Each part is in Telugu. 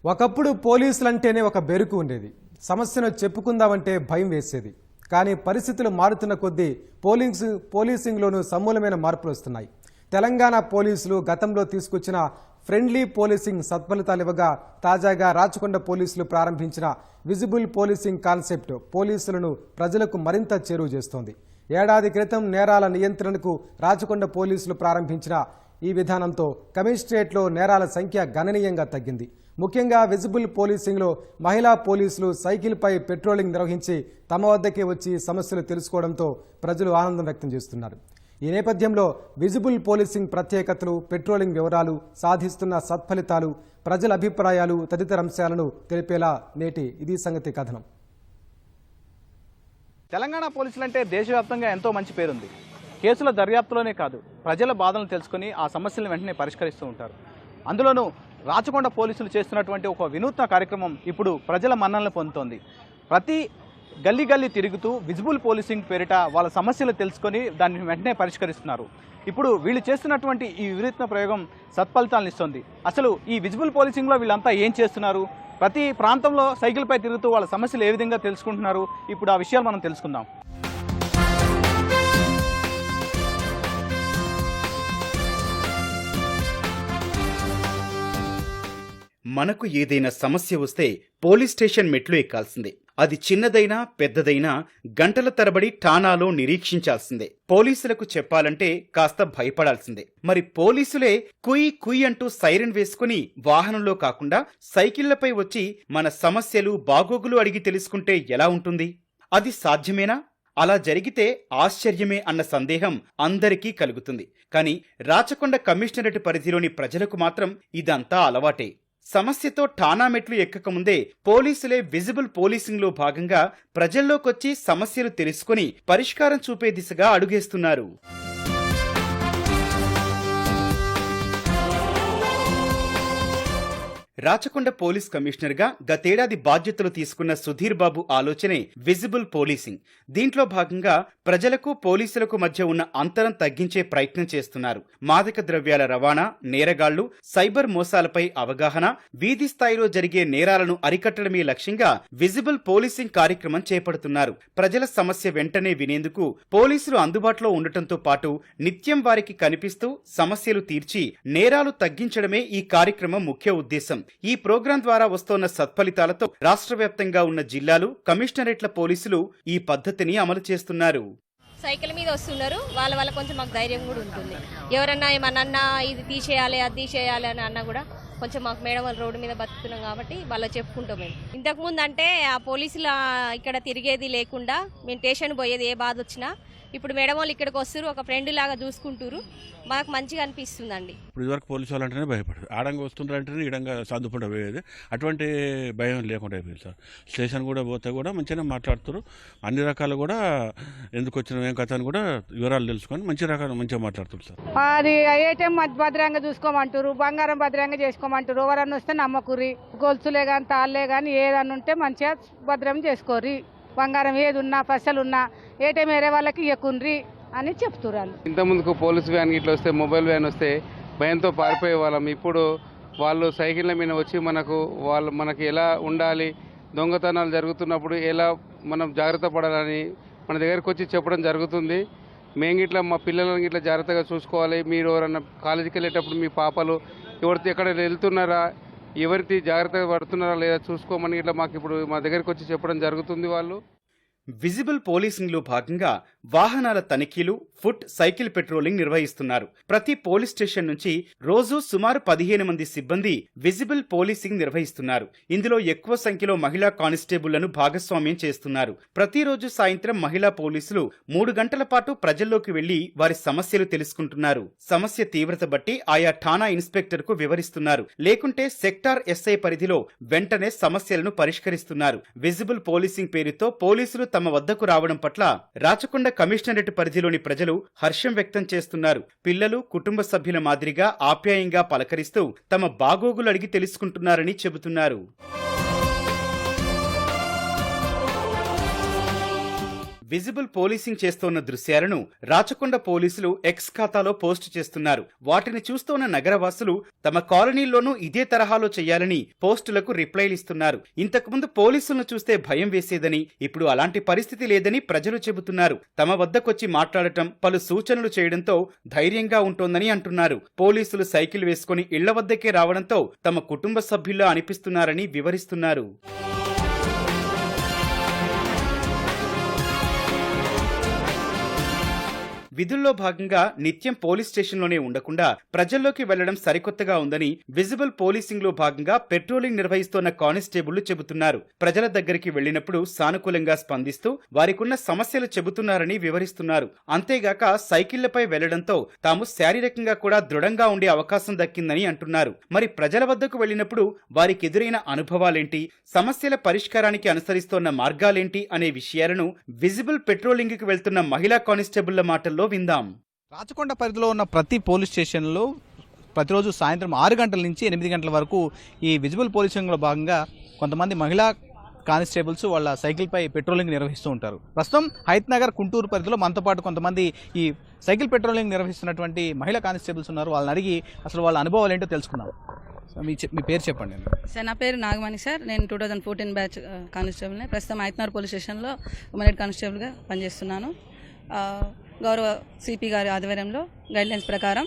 ఒకప్పుడు పోలీసులంటేనే ఒక బెరుకు ఉండేది. సమస్యను చెప్పుకుందామంటే భయం వేసేది. కానీ పరిస్థితులు మారుతున్న కొద్దీ పోలీసింగ్లోనూ సమూలమైన మార్పులు వస్తున్నాయి. తెలంగాణ పోలీసులు గతంలో తీసుకొచ్చిన ఫ్రెండ్లీ పోలీసింగ్ సత్ఫలితాలు ఇవ్వగా తాజాగా రాచకొండ పోలీసులు ప్రారంభించిన విజిబుల్ పోలీసింగ్ కాన్సెప్ట్ పోలీసులను ప్రజలకు మరింత చేరువ చేస్తోంది. ఏడాది క్రితం నేరాల నియంత్రణకు రాచకొండ పోలీసులు ప్రారంభించిన ఈ విధానంతో కమిషనరేట్లో నేరాల సంఖ్య గణనీయంగా తగ్గింది. ముఖ్యంగా విజిబుల్ పోలీసింగ్లో మహిళా పోలీసులు సైకిల్పై పెట్రోలింగ్ నిర్వహించి తమ వద్దకే వచ్చి సమస్యలు తెలుసుకోవడంతో ప్రజలు ఆనందం వ్యక్తం చేస్తున్నారు. ఈ నేపథ్యంలో విజిబుల్ పోలీసింగ్ ప్రత్యేకతలు, పెట్రోలింగ్ వివరాలు, సాధిస్తున్న సత్ఫలితాలు, ప్రజల అభిప్రాయాలు తదితర అంశాలను తెలిపేలా నేటి ఇది సంగతి కథనం. తెలంగాణ పోలీసులంటే దేశవ్యాప్తంగా ఎంతో మంచి పేరుంది. కేసుల దర్యాప్తులోనే కాదు, ప్రజల బాధలను తెలుసుకుని ఆ సమస్యలను వెంటనే పరిష్కరిస్తూ ఉంటారు. అందులోనూ రాచకొండ పోలీసులు చేస్తున్నటువంటి ఒక వినూత్న కార్యక్రమం ఇప్పుడు ప్రజల మన్ననలు పొందుతోంది. ప్రతి గల్లీ గల్లీ తిరుగుతూ విజిబుల్ పోలీసింగ్ పేరిట వాళ్ళ సమస్యలు తెలుసుకొని దాన్ని వెంటనే పరిష్కరిస్తున్నారు. ఇప్పుడు వీళ్ళు చేస్తున్నటువంటి ఈ వినూత్న ప్రయోగం సత్ఫలితాలను ఇస్తుంది. అసలు ఈ విజిబుల్ పోలీసింగ్లో వీళ్ళంతా ఏం చేస్తున్నారు, ప్రతి ప్రాంతంలో సైకిల్పై తిరుగుతూ వాళ్ళ సమస్యలు ఏ విధంగా తెలుసుకుంటున్నారు, ఇప్పుడు ఆ విషయాలు మనం తెలుసుకుందాం. మనకు ఏదైనా సమస్య వస్తే పోలీస్ స్టేషన్ మెట్లు ఎక్కాల్సిందే. అది చిన్నదైనా పెద్దదైనా గంటల తరబడి ఠాణాలో నిరీక్షించాల్సిందే. పోలీసులకు చెప్పాలంటే కాస్త భయపడాల్సిందే. మరి పోలీసులే కుయ్ కుయ్ అంటూ సైరన్ వేసుకుని వాహనంలో కాకుండా సైకిళ్లపై వచ్చి మన సమస్యలు బాగోగులు అడిగి తెలుసుకుంటే ఎలా ఉంటుంది? అది సాధ్యమేనా? అలా జరిగితే ఆశ్చర్యమే అన్న సందేహం అందరికీ కలుగుతుంది. కానీ రాచకొండ కమిషనరేట్ పరిధిలోని ప్రజలకు మాత్రం ఇదంతా అలవాటే. సమస్యతో ఠాణా మెట్లు ఎక్కకముందే పోలీసులే విజిబుల్ పోలీసింగ్లో భాగంగా ప్రజల్లోకొచ్చి సమస్యలు తెలుసుకుని పరిష్కారం చూపే దిశగా అడుగేస్తున్నారు. రాచకొండ పోలీస్ కమిషనర్గా గతేడాది బాధ్యతలు తీసుకున్న సుధీర్ బాబు ఆలోచనే విజిబుల్ పోలీసింగ్. దీంట్లో భాగంగా ప్రజలకు పోలీసులకు మధ్య ఉన్న అంతరం తగ్గించే ప్రయత్నం చేస్తున్నారు. మాదక ద్రవ్యాల రవాణా, నేరగాళ్లు, సైబర్ మోసాలపై అవగాహన, వీధి స్థాయిలో జరిగే నేరాలను అరికట్టడమే లక్ష్యంగా విజిబుల్ పోలీసింగ్ కార్యక్రమం చేపడుతున్నారు. ప్రజల సమస్య వెంటనే వినేందుకు పోలీసులు అందుబాటులో ఉండటంతో పాటు నిత్యం వారికి కనిపిస్తూ సమస్యలు తీర్చి నేరాలు తగ్గించడమే ఈ కార్యక్రమం ముఖ్య ఉద్దేశం. ఈ ప్రోగ్రాం ద్వారా వస్తోన్న సత్ఫలితాలతో రాష్ట్ర వ్యాప్తంగా ఉన్న జిల్లాలు, కమిషనరేట్ల పోలీసులు ఈ పద్ధతిని అమలు చేస్తున్నారు. సైకిల్ మీద వస్తున్నారు, వాళ్ళ కొంచెం మాకు ధైర్యం కూడా ఉంటుంది. ఎవరన్నా ఏమన్నా ఇది తీసేయాలి, అది తీసేయాలి అని అన్నా కూడా కొంచెం మాకు మేడం వాళ్ళు రోడ్డు మీద బతుకుతున్నాం కాబట్టి వాళ్ళు చెప్పుకుంటాం. మేము ఇంతకుముందు అంటే ఆ పోలీసులు ఇక్కడ తిరిగేది లేకుండా మేము స్టేషన్ పోయేది ఏ బాధ వచ్చినా, ఇప్పుడు మేడం వాళ్ళు ఇక్కడికి వస్తారు, ఒక ఫ్రెండ్ లాగా చూసుకుంటారు, మాకు మంచిగా అనిపిస్తుందండి. ఇప్పుడు ఇదివరకు పోలీసు వాళ్ళు అంటేనే భయపడదు, ఆడంగా వస్తుంటారంటేనే ఇడంగా సర్దుకుంటూ పోయేది, అటువంటి భయం లేకుండా అయిపోయింది సార్. స్టేషన్ కూడా పోతే కూడా మంచిగానే మాట్లాడుతారు, అన్ని రకాలు కూడా ఎందుకు వచ్చిన ఏం కథ అని కూడా వివరాలు తెలుసుకొని మంచిగా మాట్లాడుతారు సార్. అది ఏటీఎం భద్రంగా చూసుకోమంటారు, బంగారం భద్రంగా చేసుకోమంటారు, ఎవరన్నా వస్తే నమ్మకూరి, గొలుసులే కానీ తాళ్ళే కానీ ఏదన్నా ఉంటే మంచిగా భద్రం చేసుకోరి, బంగారం ఏది ఉన్నా పైసలున్నా ఏటీఎం వేరే వాళ్ళకి ఇవ్వకుండ్రి అని చెప్తున్నారు. ఇంతకుముందుకు పోలీసు వ్యాన్ ఇట్లా వస్తే, మొబైల్ వ్యాన్ వస్తే భయంతో పారిపోయే వాళ్ళం. ఇప్పుడు వాళ్ళు సైకిళ్ళ మీద వచ్చి మనకి ఎలా ఉండాలి, దొంగతనాలు జరుగుతున్నప్పుడు ఎలా మనం జాగ్రత్త పడాలని మన దగ్గరకు వచ్చి చెప్పడం జరుగుతుంది. మేము గిట్లా మా పిల్లలని గిట్లా జాగ్రత్తగా చూసుకోవాలి, మీరు ఎవరన్నా కాలేజీకి వెళ్ళేటప్పుడు మీ పాపలు ఎవరితో ఎక్కడ వెళ్తున్నారా, ఎవరికి జాగ్రత్తగా పడుతున్నారా లేదా చూసుకోమని ఇట్లా మాకు ఇప్పుడు మా దగ్గరకు వచ్చి చెప్పడం జరుగుతుంది. వాళ్ళు విజిబుల్ పోలీసింగ్ లో భాగంగా వాహనాల తనిఖీలు, ఫుట్, సైకిల్ పెట్రోలింగ్ నిర్వహిస్తున్నారు. ప్రతి పోలీస్ స్టేషన్ నుంచి రోజు సుమారు 15 మంది సిబ్బంది విజిబుల్ పోలీసింగ్ నిర్వహిస్తున్నారు. ఇందులో ఎక్కువ సంఖ్యలో మహిళా కానిస్టేబుళ్లను భాగస్వామ్యం చేస్తున్నారు. ప్రతిరోజు సాయంత్రం మహిళా పోలీసులు 3 గంటల పాటు ప్రజల్లోకి వెళ్లి వారి సమస్యలు తెలుసుకుంటున్నారు. సమస్య తీవ్రత బట్టి ఆయా ఠాణా ఇన్స్పెక్టర్ కు వివరిస్తున్నారు. లేకుంటే సెక్టార్ ఎస్ఐ పరిధిలో వెంటనే సమస్యలను పరిష్కరిస్తున్నారు. విజిబుల్ పోలీసింగ్ పేరుతో పోలీసులు తమ వద్దకు రావడం పట్ల రాచకొండ కమిషనరేట్ పరిధిలోని ప్రజలు హర్షం వ్యక్తం చేస్తున్నారు. పిల్లలు, కుటుంబ సభ్యుల మాదిరిగా ఆప్యాయంగా పలకరిస్తూ తమ బాగోగులు అడిగి తెలుసుకుంటున్నారని చెబుతున్నారు. విజిబుల్ పోలీసింగ్ చేస్తోన్న దృశ్యాలను రాచకొండ పోలీసులు ఎక్స్ ఖాతాలో పోస్ట్ చేస్తున్నారు. వాటిని చూస్తోన్న నగరవాసులు తమ కాలనీల్లోనూ ఇదే తరహాలో చేయాలని పోస్టులకు రిప్లైలు ఇస్తున్నారు. ఇంతకుముందు పోలీసులను చూస్తే భయం వేసేదని, ఇప్పుడు అలాంటి పరిస్థితి లేదని ప్రజలు చెబుతున్నారు. తమ వద్దకొచ్చి మాట్లాడటం, పలు సూచనలు చేయడంతో ధైర్యంగా ఉంటోందని అంటున్నారు. పోలీసులు సైకిల్ వేసుకుని ఇళ్ల వద్దకే రావడంతో తమ కుటుంబ సభ్యుల్లా అనిపిస్తున్నారని వివరిస్తున్నారు. విధుల్లో భాగంగా నిత్యం పోలీస్ స్టేషన్లోనే ఉండకుండా ప్రజల్లోకి వెళ్లడం సరికొత్తగా ఉందని విజిబుల్ పోలీసింగ్ లో భాగంగా పెట్రోలింగ్ నిర్వహిస్తోన్న కానిస్టేబుళ్లు చెబుతున్నారు. ప్రజల దగ్గరికి వెళ్లినప్పుడు సానుకూలంగా స్పందిస్తూ వారికున్న సమస్యలు చెబుతున్నారని వివరిస్తున్నారు. అంతేగాక సైకిళ్లపై వెళ్లడంతో తాము శారీరకంగా కూడా దృఢంగా ఉండే అవకాశం దక్కిందని అంటున్నారు. మరి ప్రజల వద్దకు వెళ్లినప్పుడు వారికి ఎదురైన అనుభవాలేంటి, సమస్యల పరిష్కారానికి అనుసరిస్తోన్న మార్గాలేంటి అనే విషయాలను విజిబుల్ పెట్రోలింగ్ కి వెళ్తున్న మహిళా కానిస్టేబుళ్ల మాటల్లో విందాం. రాచకొండ పరిధిలో ఉన్న ప్రతి పోలీస్ స్టేషన్లో ప్రతిరోజు సాయంత్రం 6 గంటల నుంచి 8 గంటల వరకు ఈ విజిబుల్ పోలీసింగ్లో భాగంగా కొంతమంది మహిళా కానిస్టేబుల్స్ వాళ్ళ సైకిల్పై పెట్రోలింగ్ నిర్వహిస్తూ ఉంటారు. ప్రస్తుతం హైత్ నగర్ గుంటూరు పరిధిలో మనతో పాటు కొంతమంది ఈ సైకిల్ పెట్రోలింగ్ నిర్వహిస్తున్నటువంటి మహిళా కానిస్టేబుల్స్ ఉన్నారు. వాళ్ళని అడిగి అసలు వాళ్ళ అనుభవాలు ఏంటో తెలుసుకున్నాం. మీ పేరు చెప్పండి. సార్, నా పేరు నాగమణి సార్. నేను 2014 బ్యాచ్ కానిస్టేబుల్ని. ప్రస్తుతం హైత్ నగర్ పోలీస్ స్టేషన్లో ఉమెన్ కానిస్టేబుల్గా పనిచేస్తున్నాను. గౌరవ సిపి గారి ఆధ్వర్యంలో గైడ్లైన్స్ ప్రకారం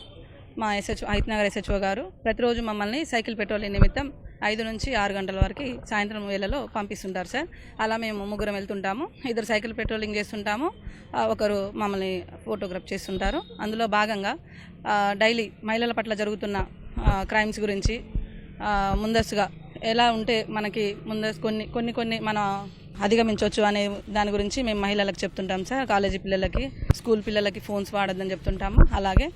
మా హైత్ నగర్ SHO గారు ప్రతిరోజు మమ్మల్ని సైకిల్ పెట్రోలింగ్ నిమిత్తం 5 నుంచి 6 గంటల వరకు సాయంత్రం వేళలో పంపిస్తుంటారు సార్. అలా మేము ముగ్గురం వెళ్తుంటాము. 2 సైకిల్ పెట్రోలింగ్ చేస్తుంటాము, ఒకరు మమ్మల్ని ఫోటోగ్రాఫ్ చేస్తుంటారు. అందులో భాగంగా డైలీ మహిళల పట్ల జరుగుతున్న క్రైమ్స్ గురించి ముందస్తుగా ఎలా ఉంటే మనకి కొన్ని మన అధిగమించవచ్చు అనే దాని గురించి మేము మహిళలకు చెప్తుంటాం సార్. కాలేజీ పిల్లలకి, స్కూల్ పిల్లలకి ఫోన్స్ వాడొద్దని చెప్తుంటాము. అలాగే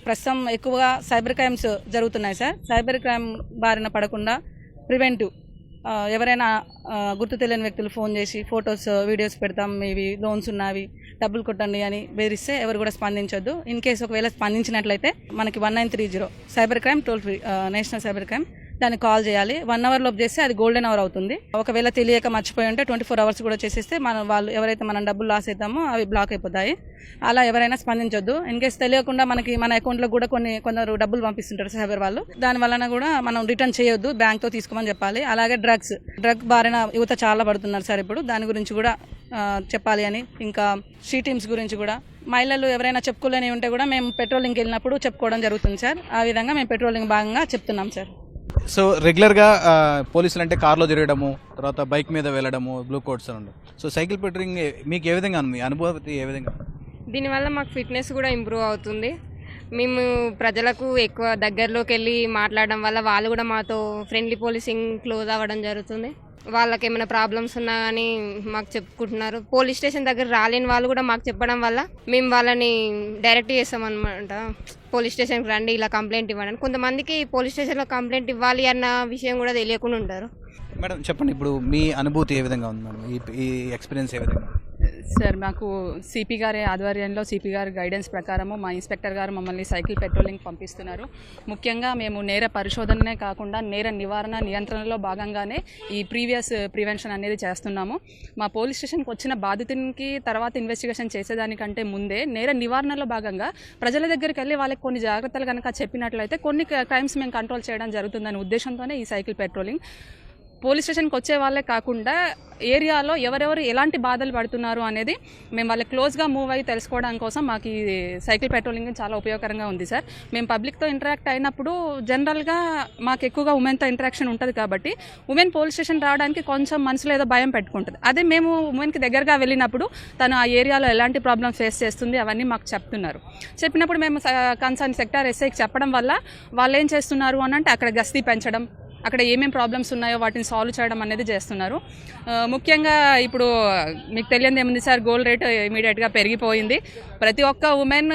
ప్రస్తుతం ఎక్కువగా సైబర్ క్రైమ్స్ జరుగుతున్నాయి సార్. సైబర్ క్రైమ్ బారిన పడకుండా ప్రివెంటివ్ ఎవరైనా గుర్తు తెలియని వ్యక్తులు ఫోన్ చేసి ఫొటోస్, వీడియోస్ పెడతాం, ఇవి లోన్స్ ఉన్నవి, డబ్బులు కొట్టండి అని బెదిరిస్తే ఎవరు కూడా స్పందించొద్దు. ఇన్ కేసు ఒకవేళ స్పందించినట్లయితే మనకి 1930 cyber crime toll free, national cyber crime, దాన్ని కాల్ చేయాలి. 1 అవర్ లోపు చేస్తే అది గోల్డెన్ అవర్ అవుతుంది. ఒకవేళ తెలియక మర్చిపోయి ఉంటే 24 అవర్స్ కూడా చేసేస్తే వాళ్ళు ఎవరైతే మనం డబ్బులు లాస్ అవుతామో అవి బ్లాక్ అయిపోతాయి. అలా ఎవరైనా స్పందించొద్దు. ఇన్ కేసు తెలియకుండా మన అకౌంట్లో కూడా కొందరు డబ్బులు పంపిస్తుంటారు సైబర్ వాళ్ళు. దాని వలన కూడా మనం రిటర్న్ చేయొద్దు, బ్యాంక్తో తీసుకోమని చెప్పాలి. అలాగే డ్రగ్ బారిన యువత చాలా పడుతున్నారు సార్ ఇప్పుడు. దాని గురించి కూడా చెప్పాలి అని, ఇంకా షీ టీమ్స్ గురించి కూడా మహిళలు ఎవరైనా చెప్పుకోలేని ఉంటే కూడా మేము పెట్రోలింగ్కి వెళ్ళినప్పుడు చెప్పుకోవడం జరుగుతుంది సార్. ఆ విధంగా మేము పెట్రోలింగ్ భాగంగా చెప్తున్నాం సార్. సో రెగ్యులర్గా పోలీసులు అంటే కార్లో తిరగడము, తర్వాత బైక్ మీద వెళ్ళడము, బ్లూ కోట్స్ అని ఉండవు. సో సైకిల్ పెట్రోలింగ్ మీకు ఏ విధంగా ఉంది, అనుభూతి ఏ విధంగా? దీనివల్ల మాకు ఫిట్నెస్ కూడా ఇంప్రూవ్ అవుతుంది. మేము ప్రజలకు ఎక్కువ దగ్గరలోకి వెళ్ళి మాట్లాడడం వల్ల వాళ్ళు కూడా మాతో ఫ్రెండ్లీ పోలీసింగ్ క్లోజ్ అవ్వడం జరుగుతుంది. వాళ్ళకి ఏమైనా ప్రాబ్లమ్స్ ఉన్నా కానీ మాకు చెప్పుకుంటున్నారు. పోలీస్ స్టేషన్ దగ్గర రాలేని వాళ్ళు కూడా మాకు చెప్పడం వల్ల మేము వాళ్ళని డైరెక్ట్ చేస్తామన్నమాట. పోలీస్ స్టేషన్కి రండి, ఇలా కంప్లైంట్ ఇవ్వండి. కొంతమందికి పోలీస్ స్టేషన్లో కంప్లైంట్ ఇవ్వాలి అన్న విషయం కూడా తెలియకుండా ఉంటారు. మేడం చెప్పండి, ఇప్పుడు మీ అనుభూతి ఏ విధంగా ఉంది మేడం, ఈ ఎక్స్పీరియన్స్ ఏ విధంగా? సార్, మాకు సిపి గారి ఆధ్వర్యంలో, సిపి గారి గైడెన్స్ ప్రకారము మా ఇన్స్పెక్టర్ గారు మమ్మల్ని సైకిల్ పెట్రోలింగ్ పంపిస్తున్నారు. ముఖ్యంగా మేము నేర పరిశోధననే కాకుండా నేర నివారణ, నియంత్రణలో భాగంగానే ఈ ప్రివెన్షన్ అనేది చేస్తున్నాము. మా పోలీస్ స్టేషన్కి వచ్చిన బాధితునికి తర్వాత ఇన్వెస్టిగేషన్ చేసేదానికంటే ముందే నేర నివారణలో భాగంగా ప్రజల దగ్గరికి వెళ్ళి వాళ్ళకి కొన్ని జాగ్రత్తలు కనుక చెప్పినట్లయితే కొన్ని క్రైమ్స్ మేము కంట్రోల్ చేయడం జరుగుతుందనే ఉద్దేశంతోనే ఈ సైకిల్ పెట్రోలింగ్. పోలీస్ స్టేషన్కి వచ్చే వాళ్ళే కాకుండా ఏరియాలో ఎవరెవరు ఎలాంటి బాధలు పడుతున్నారు అనేది మేము వాళ్ళకి క్లోజ్గా మూవ్ అయ్యి తెలుసుకోవడం కోసం మాకు ఈ సైకిల్ పెట్రోలింగ్ చాలా ఉపయోగకరంగా ఉంది సార్. మేము పబ్లిక్తో ఇంటరాక్ట్ అయినప్పుడు జనరల్గా మాకు ఎక్కువగా ఉమెన్తో ఇంటరాక్షన్ ఉంటుంది కాబట్టి ఉమెన్ పోలీస్ స్టేషన్ రావడానికి కొంచెం మనసులో ఏదో భయం పెట్టుకుంటుంది. అదే మేము ఉమెన్కి దగ్గరగా వెళ్ళినప్పుడు తను ఆ ఏరియాలో ఎలాంటి ప్రాబ్లమ్ ఫేస్ చేస్తుంది అవన్నీ మాకు చెప్తున్నారు. చెప్పినప్పుడు మేము కన్సర్న్ సెక్టార్ SIకి చెప్పడం వల్ల వాళ్ళు ఏం చేస్తున్నారు అని అంటే అక్కడ గస్తీ పెంచడం, అక్కడ ఏమేమి ప్రాబ్లమ్స్ ఉన్నాయో వాటిని సాల్వ్ చేయడం అనేది చేస్తున్నారు. ముఖ్యంగా ఇప్పుడు మీకు తెలియదు ఏముంది సార్, గోల్డ్ రేట్ ఇమీడియట్గా పెరిగిపోయింది. ప్రతి ఒక్క ఉమెన్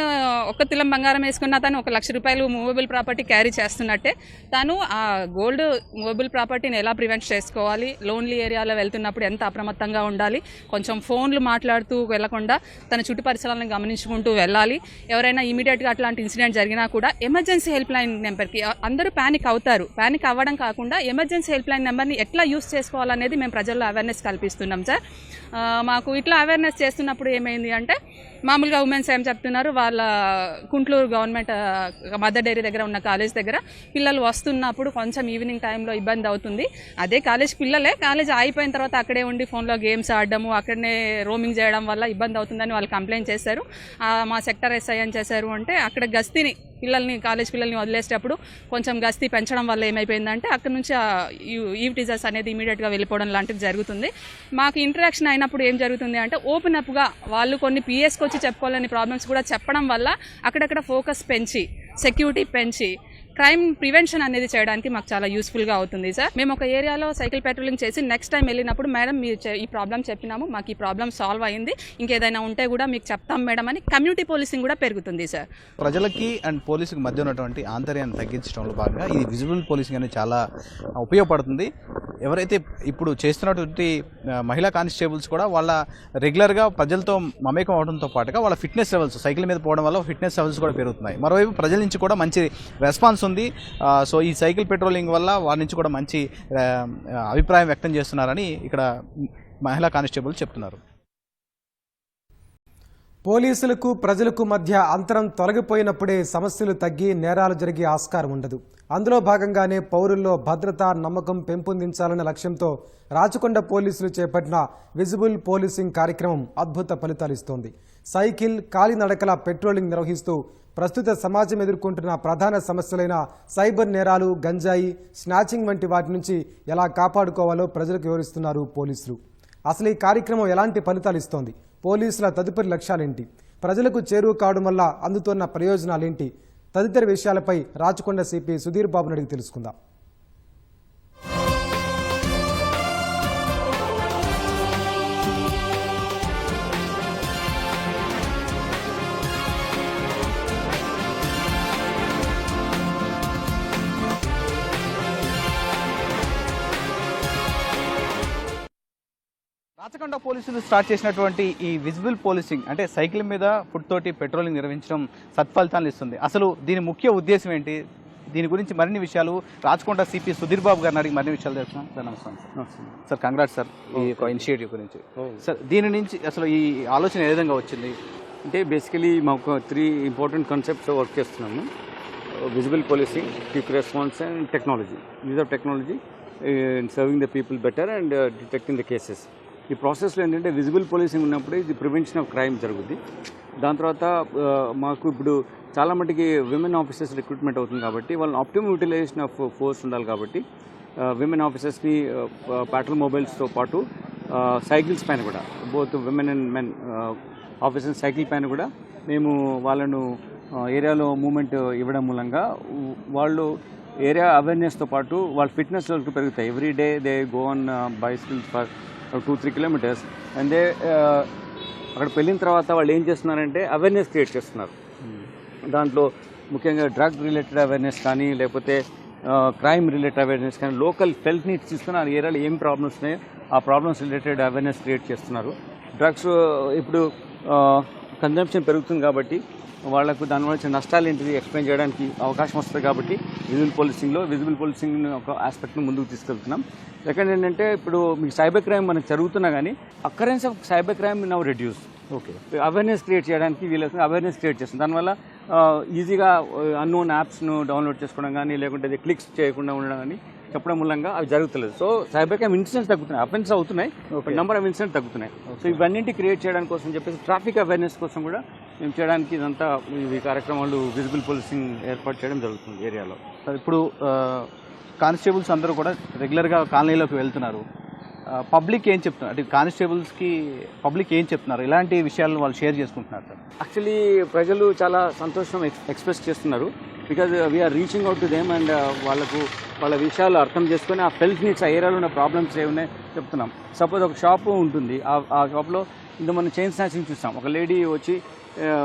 ఒక్క తులం బంగారం వేసుకున్న తను 1 లక్ష రూపాయలు మూవబుల్ ప్రాపర్టీ క్యారీ చేస్తున్నట్టే తను ఆ గోల్డ్ మూవబుల్ ప్రాపర్టీని ఎలా ప్రివెంట్ చేసుకోవాలి, లోన్లీ ఏరియాలో వెళ్తున్నప్పుడు ఎంత అప్రమత్తంగా ఉండాలి, కొంచెం ఫోన్లు మాట్లాడుతూ వెళ్లకుండా తన చుట్టూ పరిసరాలను గమనించుకుంటూ వెళ్ళాలి. ఎవరైనా ఇమీడియట్గా అట్లాంటి ఇన్సిడెంట్ జరిగినా కూడా ఎమర్జెన్సీ హెల్ప్ లైన్ నెంబర్కి అందరూ ప్యానిక్ అవుతారు. ప్యానిక్ అవ్వడం కాకుండా ఎమర్జెన్సీ హెల్ప్ లైన్ నెంబర్ని ఎట్లా యూస్ చేసుకోవాలనేది మేము ప్రజల్లో అవేర్నెస్ కల్పిస్తున్నాం సార్. మాకు ఇట్లా అవేర్నెస్ చేస్తున్నప్పుడు ఏమైంది అంటే మామూలుగా ఉమెన్స్ ఏం చెప్తున్నారు, వాళ్ళ కుంట్లూరు గవర్నమెంట్ మదర్ డైరీ దగ్గర ఉన్న కాలేజ్ దగ్గర పిల్లలు వస్తున్నప్పుడు కొంచెం ఈవినింగ్ టైంలో ఇబ్బంది అవుతుంది. అదే కాలేజ్ పిల్లలే, కాలేజ్ అయిపోయిన తర్వాత అక్కడే ఉండి ఫోన్లో గేమ్స్ ఆడడము, అక్కడనే రోమింగ్ చేయడం వల్ల ఇబ్బంది అవుతుందని వాళ్ళు కంప్లైంట్ చేశారు. మా సెక్టర్ ఎస్ఐ ఏం చేశారు అంటే అక్కడ గస్తీని కాలేజ్ పిల్లల్ని వదిలేసేటప్పుడు కొంచెం గస్తీ పెంచడం వల్ల ఏమైపోయిందంటే అక్కడ నుంచి ఈవ్ టీజర్స్ అనేది ఇమీడియట్గా వెళ్ళిపోవడం లాంటిది జరుగుతుంది. మాకు ఇంటరాక్షన్ అయినప్పుడు ఏం జరుగుతుంది అంటే ఓపెన్ అప్గా వాళ్ళు కొన్ని పిఎస్కి వచ్చి చెప్పుకోవాలని ప్రాబ్లమ్స్ కూడా చెప్పడం వల్ల అక్కడక్కడ ఫోకస్ పెంచి సెక్యూరిటీ పెంచి క్రైమ్ ప్రివెన్షన్ అనేది చేయడానికి మాకు చాలా యూస్ఫుల్గా అవుతుంది సార్. మేము ఒక ఏరియాలో సైకిల్ పెట్రోలింగ్ చేసి నెక్స్ట్ టైం వెళ్ళినప్పుడు మేడం మీరు ఈ ప్రాబ్లం చెప్పినాము, మాకు ఈ ప్రాబ్లం సాల్వ్ అయింది, ఇంకేదైనా ఉంటే కూడా మీకు చెప్తాం మేడం అని కమ్యూనిటీ పోలీసింగ్ కూడా పెరుగుతుంది సార్. ప్రజలకి అండ్ పోలీసుకి మధ్య ఉన్నటువంటి ఆంతర్యాన్ని తగ్గించడంలో భాగంగా ఈ విజిబుల్ పోలీసింగ్ అనేది చాలా ఉపయోగపడుతుంది. ఎవరైతే ఇప్పుడు చేస్తున్నటువంటి మహిళా కానిస్టేబుల్స్ కూడా వాళ్ళ రెగ్యులర్గా ప్రజలతో మమేకం అవడంతో పాటుగా వాళ్ళ ఫిట్నెస్ లెవెల్స్ సైకిల్ మీద పోవడం వల్ల ఫిట్నెస్ లెవెల్స్ కూడా పెరుగుతున్నాయి. మరోవైపు ప్రజల నుంచి కూడా మంచి రెస్పాన్స్ ఉంది. సో ఈ సైకిల్ పెట్రోలింగ్ వల్ల వారి నుంచి కూడా మంచి అభిప్రాయం వ్యక్తం చేస్తున్నారని ఇక్కడ మహిళా కానిస్టేబుల్ చెప్తున్నారు. పోలీసులకు ప్రజలకు మధ్య అంతరం తొలగిపోయినప్పుడే సమస్యలు తగ్గి నేరాలు జరిగే ఆస్కారం ఉండదు. అందులో భాగంగానే పౌరుల్లో భద్రత, నమ్మకం పెంపొందించాలనే లక్ష్యంతో రాచకొండ పోలీసులు చేపట్టిన విజిబుల్ పోలీసింగ్ కార్యక్రమం అద్భుత ఫలితాలిస్తోంది. సైకిల్, కాలినడకల పెట్రోలింగ్ నిర్వహిస్తూ ప్రస్తుత సమాజం ఎదుర్కొంటున్న ప్రధాన సమస్యలైన సైబర్ నేరాలు, గంజాయి, స్నాచింగ్ వంటి వాటి నుంచి ఎలా కాపాడుకోవాలో ప్రజలకు వివరిస్తున్నారు పోలీసులు. అసలు ఈ కార్యక్రమం ఎలాంటి ఫలితాలు ఇస్తోంది, పోలీసుల తదుపరి లక్ష్యాలేంటి, ప్రజలకు చేరువ కావడం వల్ల అందుతున్న ప్రయోజనాలేంటి తదితర విషయాలపై రాచకొండ సిపి సుధీర్ బాబుని అడిగి తెలుసుకుందాం. రాచకొండ పోలీసులు స్టార్ట్ చేసినటువంటి ఈ విజిబుల్ పోలీసింగ్ అంటే సైకిల్ మీద ఫుట్ తోటి పెట్రోలింగ్ నిర్వహించడం సత్ఫలితాలు ఇస్తుంది. అసలు దీని ముఖ్య ఉద్దేశం ఏంటి, దీని గురించి మరిన్ని విషయాలు రాచకొండ సిపి సుధీర్ బాబు గారిని అడిగి మరిన్ని విషయాలు తెలుసుకున్నాం. సార్ నమస్కారం సార్. కంగ్రాట్స్ సార్ ఈ ఇనిషియేటివ్ గురించి. సార్ దీని నుంచి అసలు ఈ ఆలోచన ఏ విధంగా వచ్చింది అంటే బేసికలీ మాకు 3 ఇంపార్టెంట్ కాన్సెప్ట్స్ వర్క్ చేస్తున్నాము. Visible policing, quick response and technology. Use of technology in serving the people better and detecting the cases. ఈ ప్రాసెస్లో ఏంటంటే విజిబుల్ పోలీసింగ్ ఉన్నప్పుడు ఇది ప్రివెన్షన్ ఆఫ్ క్రైమ్ జరుగుద్ది. దాని తర్వాత మాకు ఇప్పుడు చాలా మటుకి విమెన్ ఆఫీసర్స్ రిక్రూట్మెంట్ అవుతుంది కాబట్టి వాళ్ళని ఆప్టిమమ్ యూటిలైజేషన్ ఆఫ్ ఫోర్స్ ఉండాలి కాబట్టి విమెన్ ఆఫీసర్స్ని పెట్రోల్ మొబైల్స్తో పాటు సైకిల్స్ పైన కూడా both women and men officers cycle పైన కూడా మేము వాళ్ళను ఏరియాలో మూమెంట్ ఇవ్వడం మూలంగా వాళ్ళు ఏరియా అవేర్నెస్తో పాటు వాళ్ళ ఫిట్నెస్ లెవెల్స్ పెరుగుతాయి. Every day they go on bicycles for 2-3 kilometers and they అక్కడ వెళ్ళిన తర్వాత వాళ్ళు ఏం చేస్తున్నారంటే అవేర్నెస్ క్రియేట్ చేస్తున్నారు. దాంట్లో ముఖ్యంగా డ్రగ్ రిలేటెడ్ అవేర్నెస్ కానీ లేకపోతే క్రైమ్ రిలేటెడ్ అవేర్నెస్ కానీ లోకల్ హెల్త్ నీడ్స్ తీసుకుని ఆ ఏరియాలో ఏం ప్రాబ్లమ్స్ ఉన్నాయో ఆ ప్రాబ్లమ్స్ రిలేటెడ్ అవేర్నెస్ క్రియేట్ చేస్తున్నారు. డ్రగ్స్ ఇప్పుడు కన్జంప్షన్ పెరుగుతుంది కాబట్టి వాళ్లకు దానివల్ల వచ్చిన నష్టాలు ఏంటిది ఎక్స్ప్లెయిన్ చేయడానికి అవకాశం వస్తుంది కాబట్టి విజిబుల్ పోలీసింగ్ ఒక ఆస్పెక్ట్ని ముందుకు తీసుకెళ్తున్నాం. సెకండ్ ఏంటంటే ఇప్పుడు మీకు సైబర్ క్రైమ్ మనకు జరుగుతున్నా కానీ occurrence of cyber crime now reduce. Okay, awareness create చేయడానికి వీళ్ళకి అవేర్నెస్ క్రియేట్ చేస్తుంది. దానివల్ల ఈజీగా అన్నోన్ యాప్స్ను డౌన్లోడ్ చేసుకోవడం కానీ లేకుంటే క్లిక్స్ చేయకుండా ఉండడం కానీ చెప్పడం మూలంగా అవి జరుగుతలేదు. సో సైబర్ క్రైమ్ ఇన్సిడెంట్స్ తగ్గుతున్నాయి, అఫెన్స్ అవుతున్నాయి, నెంబర్ ఆఫ్ ఇన్సిడెంట్స్ తగ్గుతున్నాయి. సో ఇవన్నింటి క్రియేట్ చేయడానికి కోసం చెప్పేసి ట్రాఫిక్ అవేర్నెస్ కోసం కూడా మేము చేయడానికి ఇదంతా ఈ కార్యక్రమాలు విజిబుల్ పోలీసింగ్ ఏర్పాటు చేయడం జరుగుతుంది ఏరియాలో. ఇప్పుడు కానిస్టేబుల్స్ అందరూ కూడా రెగ్యులర్గా కాలనీలోకి వెళ్తున్నారు. పబ్లిక్ ఏం చెప్తున్నారు అంటే కానిస్టేబుల్స్కి పబ్లిక్ ఏం చెప్తున్నారు, ఇలాంటి విషయాలను వాళ్ళు షేర్ చేసుకుంటున్నారు సార్? యాక్చువల్లీ ప్రజలు చాలా సంతోషం ఎక్స్ప్రెస్ చేస్తున్నారు. Because we are reaching out to them and వాళ్ళ విషయాలు అర్థం చేసుకొని ఆ హెల్త్ నీడ్స్ ఆ ఏరియాలో ఉన్న ప్రాబ్లమ్స్ ఏమున్నాయి చెప్తున్నాం. సపోజ్ ఒక షాపు ఉంటుంది, ఆ షాప్లో ఇంత మనం చైన్ స్నాచింగ్ చూస్తాం. ఒక లేడీ వచ్చి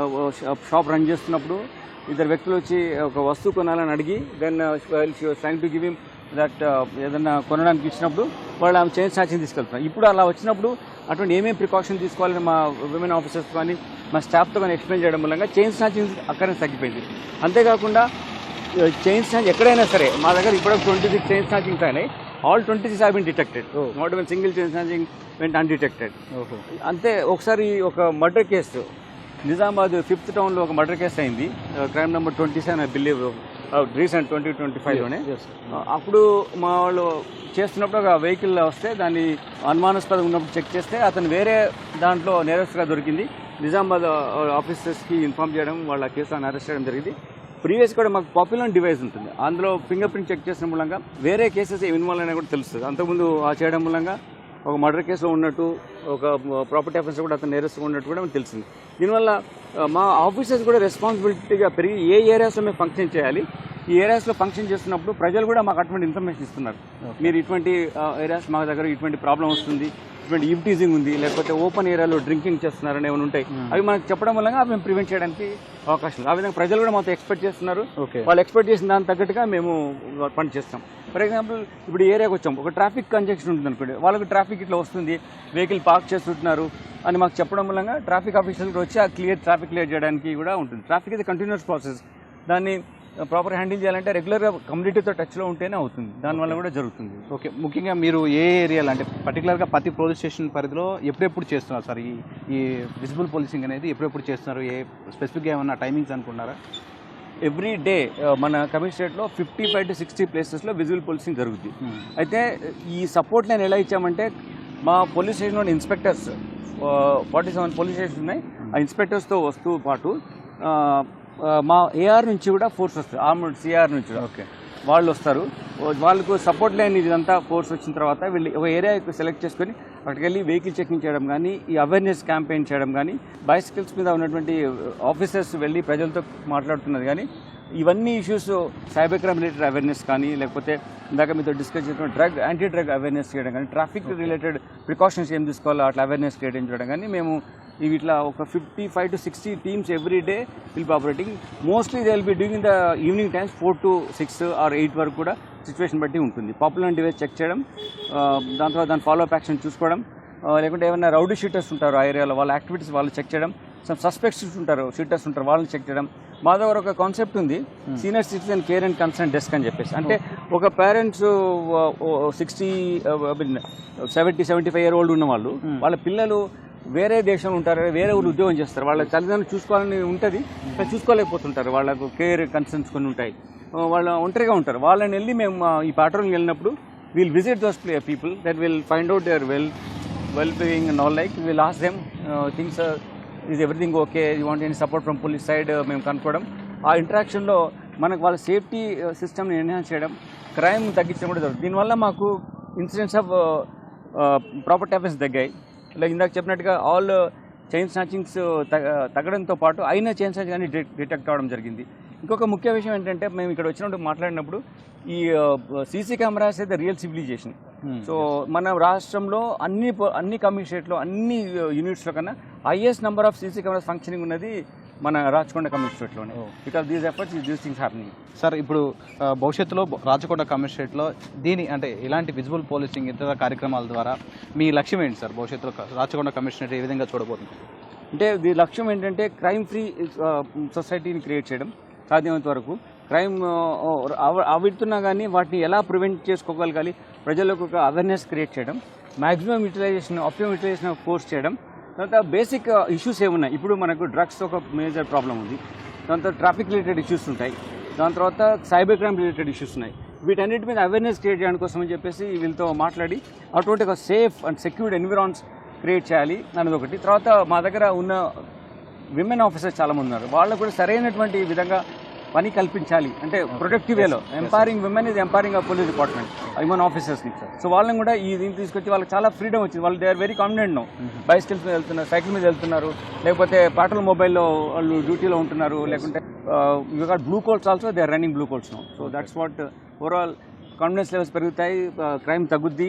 షాప్ రన్ చేస్తున్నప్పుడు ఇద్దరు వ్యక్తులు వచ్చి ఒక వస్తువు కొనాలని అడిగి then she was trying to give him that ఏదన్నా కొనడానికి ఇచ్చినప్పుడు వాళ్ళు ఆమె చైన్ స్నాచింగ్ తీసుకెళ్తున్నారు. ఇప్పుడు అలా వచ్చినప్పుడు అటువంటి ఏమేమి ప్రికాషన్ తీసుకోవాలని మా విమెన్ ఆఫీసర్స్ కానీ మా స్టాఫ్తో కానీ ఎక్స్ప్లెయిన్ చేయడం మూలంగా చైన్ స్నాచింగ్ అక్కడనే తగ్గిపోయింది. అంతేకాకుండా చైన్ స్నాచ్ ఎక్కడైనా సరే మా దగ్గర ఇప్పుడు 26 చైన్ స్నాచింగ్స్ అయినాయి. All 26 have been detected. Not even single chain snatching went undetected. అంతే ఒకసారి ఒక మర్డర్ కేసు నిజామాబాద్ 5th టౌన్లో ఒక మర్డర్ కేసు అయింది. Crime number 27 I believe recent 2025లోనే. అప్పుడు మా వాళ్ళు చేస్తున్నప్పుడు ఒక వెహికల్ వస్తే దాన్ని అనుమానాస్పదం ఉన్నప్పుడు చెక్ చేస్తే అతను వేరే దాంట్లో నేరస్తుగా దొరికింది. నిజామాబాద్ ఆఫీసర్స్కి ఇన్ఫార్మ్ చేయడం, వాళ్ళ కేసులను అరెస్ట్ చేయడం జరిగింది. ప్రీవియస్ కూడా మాకు పాపులర్ డివైస్ ఉంటుంది, అందులో ఫింగర్ ప్రింట్ చెక్ చేసిన మూలంగా వేరే కేసెస్ ఏమి ఇన్వాల్వ్ అయినా కూడా తెలుస్తుంది. అంతకుముందు ఆ చేయడం మూలంగా ఒక మర్డర్ కేసులో ఉన్నట్టు, ఒక ప్రాపర్టీ ఆఫెన్స్ కూడా అతను నేరస్తుగా ఉన్నట్టు కూడా మనకు తెలిసింది. దీనివల్ల మా ఆఫీసర్స్ కూడా రెస్పాన్సిబిలిటీగా పెరిగి ఏ ఏరియాస్లో మేము ఫంక్షన్ చేయాలి, ఈ ఏరియాస్లో ఫంక్షన్ చేస్తున్నప్పుడు ప్రజలు కూడా మాకు అటువంటి ఇన్ఫర్మేషన్ ఇస్తున్నారు. మీరు ఇటువంటి ఏరియాస్ మా దగ్గర ఇటువంటి ప్రాబ్లం వస్తుంది, ఇటువంటి ఈవ్టీజింగ్ ఉంది, లేకపోతే ఓపెన్ ఏరియాలో డ్రింకింగ్ చేస్తున్నారని ఏమైనా ఉంటాయి, అవి మనకు చెప్పడం వల్ల మేము ప్రివెంట్ చేయడానికి అవకాశం ఉంది. ఆ విధంగా ప్రజలు కూడా మాతో ఎక్స్పెక్ట్ చేస్తున్నారు. వాళ్ళు ఎక్స్పెక్ట్ చేసిన దాని తగ్గట్టుగా మేము పని చేస్తాం. ఫర్ ఎగ్జాంపుల్ ఇప్పుడు ఏరియాకి వచ్చాం, ఒక ట్రాఫిక్ కంజెక్షన్ ఉంటుంది అనుకోండి, వాళ్ళకి ట్రాఫిక్ ఇట్లా వస్తుంది, వెహికల్ పార్క్ చేస్తుంటున్నారు అని మాకు చెప్పడం వల్ల ట్రాఫిక్ ఆఫీసర్లు వచ్చి ఆ ట్రాఫిక్ క్లియర్ చేయడానికి కూడా ఉంటుంది. ట్రాఫిక్ ఇది కంటిన్యూస్ ప్రాసెస్, దాన్ని ప్రాపర్ హ్యాండిల్ చేయాలంటే రెగ్యులర్గా కమ్యూనిటీతో టచ్లో ఉంటేనే అవుతుంది, దానివల్ల కూడా జరుగుతుంది. ఓకే, ముఖ్యంగా మీరు ఏ ఏరియాలో అంటే పర్టికులర్గా ప్రతి పోలీస్ స్టేషన్ పరిధిలో ఎప్పుడెప్పుడు చేస్తున్నారు సార్ ఈ విజిబుల్ పోలీసింగ్ అనేది? ఎప్పుడెప్పుడు చేస్తున్నారు? ఏ స్పెసిఫిక్గా ఏమన్నా టైమింగ్స్ అనుకున్నారా? ఎవ్రీ డే మన కమిషనరేట్లో 55 to 60 ప్లేసెస్లో విజిబుల్ పోలీసింగ్ జరుగుతుంది. అయితే ఈ సపోర్ట్ నేను ఎలా ఇచ్చామంటే, మా పోలీస్ స్టేషన్లోని ఇన్స్పెక్టర్స్ 47 పోలీస్ స్టేషన్స్ ఉన్నాయి, ఆ ఇన్స్పెక్టర్స్తో వస్తూ పాటు మా ఏఆర్ నుంచి కూడా ఫోర్స్ వస్తుంది, ఆర్మడ్ సిఆర్ నుంచి కూడా. ఓకే, వాళ్ళు వస్తారు, వాళ్ళకు సపోర్ట్ లైన్ ఇదంతా ఫోర్స్ వచ్చిన తర్వాత వీళ్ళు ఒక ఏరియా సెలెక్ట్ చేసుకొని అక్కడికి వెళ్ళి వెహికల్ చెకింగ్ చేయడం కానీ, ఈ అవేర్నెస్ క్యాంపెయిన్ చేయడం కానీ, బైసికల్స్ మీద ఉన్నటువంటి ఆఫీసర్స్ వెళ్ళి ప్రజలతో మాట్లాడుతున్నది కానీ, ఇవన్నీ issues cyber crime related awareness కానీ, లేకపోతే ఇందాక మీతో డిస్కస్ చేసిన యాంటీ డ్రగ్ అవేర్నెస్ చేయడం కానీ, ట్రాఫిక్ రిలేటెడ్ ప్రికాషన్స్ ఏం తీసుకోవాలో అట్లా అవేర్నెస్ క్రియేట్ చేయడం కానీ, మేము ఇట్లా ఒక 55 to 60 teams every day will be operating. Mostly they will be doing the evening times 4 to 6 or 8 వరకు కూడా సిచ్యువేషన్ బట్టి ఉంటుంది. పాపులర్ డివైస్ చెక్ చేయడం, దాని తర్వాత దాని ఫాలో అప్ యాక్షన్ చూసుకోవడం, లేకుంటే ఏమైనా రౌడీ షీటర్స్ ఉంటారు ఆ ఏరియాలో, వాళ్ళ యాక్టివిటీస్ వాళ్ళు చెక్ చేయడం, సస్పెక్ట్స్ ఉంటారు, షీటర్స్ ఉంటారు, వాళ్ళని చెక్ చేయడం. మా దగ్గర ఒక కాన్సెప్ట్ ఉంది, senior citizen care and concern desk అని చెప్పేసి. అంటే ఒక పేరెంట్స్ 70-75 year old ఉన్న వాళ్ళు, వాళ్ళ పిల్లలు వేరే దేశంలో ఉంటారు, వేరే ఊరు ఉద్యోగం చేస్తారు, వాళ్ళ తల్లిదండ్రులు చూసుకోవాలని ఉంటుంది, చూసుకోలేకపోతుంటారు, వాళ్ళకు కేర్ కన్సర్న్స్ కొన్ని ఉంటాయి, వాళ్ళు ఒంటరిగా ఉంటారు. వాళ్ళని వెళ్ళి మేము ఈ పాట్రోల్కి వెళ్ళినప్పుడు we'll visit those people that will find out their well being and all, like we'll ask them things is everything okay, you want any support from police side, మేము కనుక్కోవడం. ఆ ఇంటరాక్షన్లో మనకు వాళ్ళ సేఫ్టీ సిస్టమ్ని ఎన్హాన్స్ చేయడం, క్రైమ్ తగ్గించడం కూడా జరుగుతుంది. దీనివల్ల మాకు ఇన్సిడెంట్స్ ఆఫ్ ప్రాపర్టీ అఫెన్స్ తగ్గాయి. ఇలా ఇందాక చెప్పినట్టుగా ఆల్ చైన్ స్నాచింగ్స్ తగ్గడంతో పాటు అయిన చైన్ స్నాచింగ్ అని డిటెక్ట్ అవ్వడం జరిగింది. ఇంకొక ముఖ్య విషయం ఏంటంటే, మేము ఇక్కడ వచ్చినప్పుడు మాట్లాడినప్పుడు ఈ సీసీ కెమెరాస్ అయితే రియల్ సివిలైజేషన్. సో మన రాష్ట్రంలో అన్ని కమిషనరేట్లో అన్ని యూనిట్స్లో కన్నా highest number of CC cameras functioning ఉన్నది మన రాచకొండ కమిషనరేట్లోనే. Because these efforts these things happening. Sir, ఇప్పుడు భవిష్యత్తులో రాచకొండ కమిషనరేట్లో అంటే ఇలాంటి విజిబుల్ పోలీసింగ్ ఇతర కార్యక్రమాల ద్వారా మీ లక్ష్యం ఏంటి సార్? భవిష్యత్తులో రాచకొండ కమిషనరేట్ ఏ విధంగా చూడబోతుంది? అంటే దీని లక్ష్యం ఏంటంటే క్రైమ్ ఫ్రీ సొసైటీని క్రియేట్ చేయడం, సాధ్యమైనంత వరకు క్రైమ్ అవిడుతున్నా కానీ వాటిని ఎలా ప్రివెంట్ చేసుకోగలగాలి, ప్రజలకు ఒక అవేర్నెస్ క్రియేట్ చేయడం, maximum optimum utilisation of force చేయడం. తర్వాత బేసిక్ ఇష్యూస్ ఏమున్నాయి, ఇప్పుడు మనకు డ్రగ్స్ ఒక మేజర్ ప్రాబ్లం ఉంది, దాని తర్వాత ట్రాఫిక్ రిలేటెడ్ ఇష్యూస్ ఉంటాయి, దాని తర్వాత సైబర్ క్రైమ్ రిలేటెడ్ ఇష్యూస్ ఉన్నాయి. వీటన్నిటి మీద అవేర్నెస్ క్రియేట్ చేయడం కోసం అని చెప్పేసి వీళ్ళతో మాట్లాడి అటువంటి ఒక సేఫ్ అండ్ సెక్యూర్డ్ ఎన్విరాన్స్ క్రియేట్ చేయాలి అన్నది ఒకటి. తర్వాత మా దగ్గర ఉన్న విమెన్ ఆఫీసర్స్ చాలామంది ఉన్నారు, వాళ్ళకు కూడా సరైనటువంటి విధంగా పని కల్పించాలి, అంటే ప్రొటెక్టివ్ వేలో. ఎంపవరింగ్ విమెన్ ఇది empowering of police department, women ఆఫీసర్స్ని. సో వాళ్ళని కూడా ఈ దీన్ని తీసుకొచ్చి వాళ్ళకి చాలా ఫ్రీడమ్ వచ్చింది. వాళ్ళు they are very confident no, bicycles మీద వెళ్తున్నారు, సైకిల్ మీద వెళ్తున్నారు, లేకపోతే పాట్రోల్ మొబైల్లో వాళ్ళు డ్యూటీలో ఉంటున్నారు, లేకుంటే blue colts also they are running blue colts no. So that's what overall confidence levels పెరుగుతాయి, క్రైమ్ తగ్గుద్ది,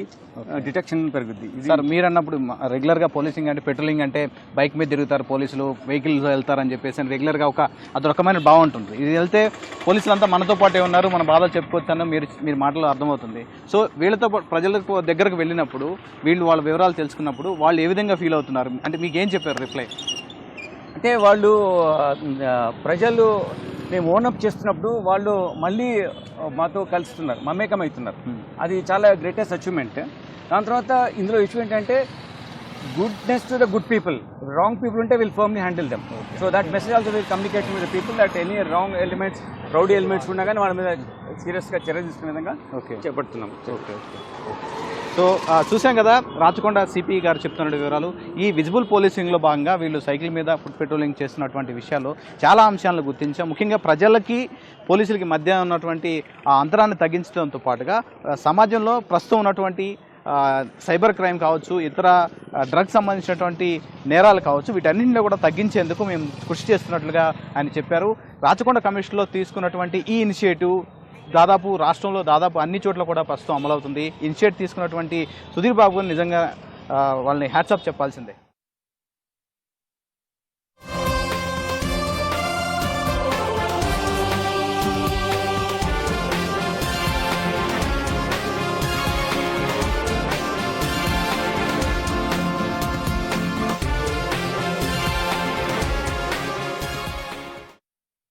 డిటెక్షన్ పెరుగుద్ది. సార్ మీరు అన్నప్పుడు రెగ్యులర్గా పోలీసింగ్ అంటే పెట్రోలింగ్ అంటే బైక్ మీద తిరుగుతారు పోలీసులు, వెహికల్స్ వెళ్తారని చెప్పేసి రెగ్యులర్గా అదొక రకమైన భావం ఉంటుంది. ఇది వెళ్తే పోలీసులంతా మనతో పాటే ఉన్నారు, మన బాధలు చెప్పుకోవచ్చన్న మీరు మాటలు అర్థమవుతుంది. సో వీళ్ళతో ప్రజలకు దగ్గరకు వెళ్ళినప్పుడు వీళ్ళు వాళ్ళ వివరాలు తెలుసుకున్నప్పుడు వాళ్ళు ఏ విధంగా ఫీల్ అవుతున్నారు అంటే మీకు ఏం చెప్పారు రిప్లై? అంటే వాళ్ళు ప్రజలు మేము ఓనప్ చేస్తున్నప్పుడు వాళ్ళు మళ్ళీ మాతో కలుస్తున్నారు, మమేకం అవుతున్నారు. అది చాలా గ్రేటెస్ట్ అచీవ్మెంట్. దాని తర్వాత ఇందులో ఇష్యూ ఏంటంటే goodness to the good people, wrong people ఉంటే will firmly handle them. So that message also will communicate with the people that any wrong elements, rowdy elements ఉన్నా కానీ వాళ్ళ మీద సీరియస్గా చర్య తీసుకునే విధంగా చేపడుతున్నాం. ఓకే. సో చూసాం కదా రాచకొండ సిపి గారు చెప్తున్న వివరాలు. ఈ విజిబుల్ పోలీసింగ్లో భాగంగా వీళ్ళు సైకిల్ మీద ఫుట్ పెట్రోలింగ్ చేస్తున్నటువంటి విషయాల్లో చాలా అంశాలను గుర్తించాం. ముఖ్యంగా ప్రజలకి పోలీసులకి మధ్య ఉన్నటువంటి ఆ అంతరాన్ని తగ్గించడంతో పాటుగా సమాజంలో ప్రస్తుతం ఉన్నటువంటి సైబర్ క్రైమ్ కావచ్చు, ఇతర డ్రగ్స్ సంబంధించినటువంటి నేరాలు కావచ్చు, వీటన్నింటిలో కూడా తగ్గించేందుకు మేము కృషి చేస్తున్నట్లుగా ఆయన చెప్పారు. రాచకొండ కమిషన్లో తీసుకున్నటువంటి ఈ ఇనిషియేటివ్ దాదాపు రాష్ట్రంలో దాదాపు అన్ని చోట్ల కూడా ప్రస్తుతం అమలవుతుంది. ఇనిషియేటివ్ తీసుకున్నటువంటి సుధీర్ బాబు నిజంగా వాళ్ళని హ్యాట్సాప్ చెప్పాల్సిందే.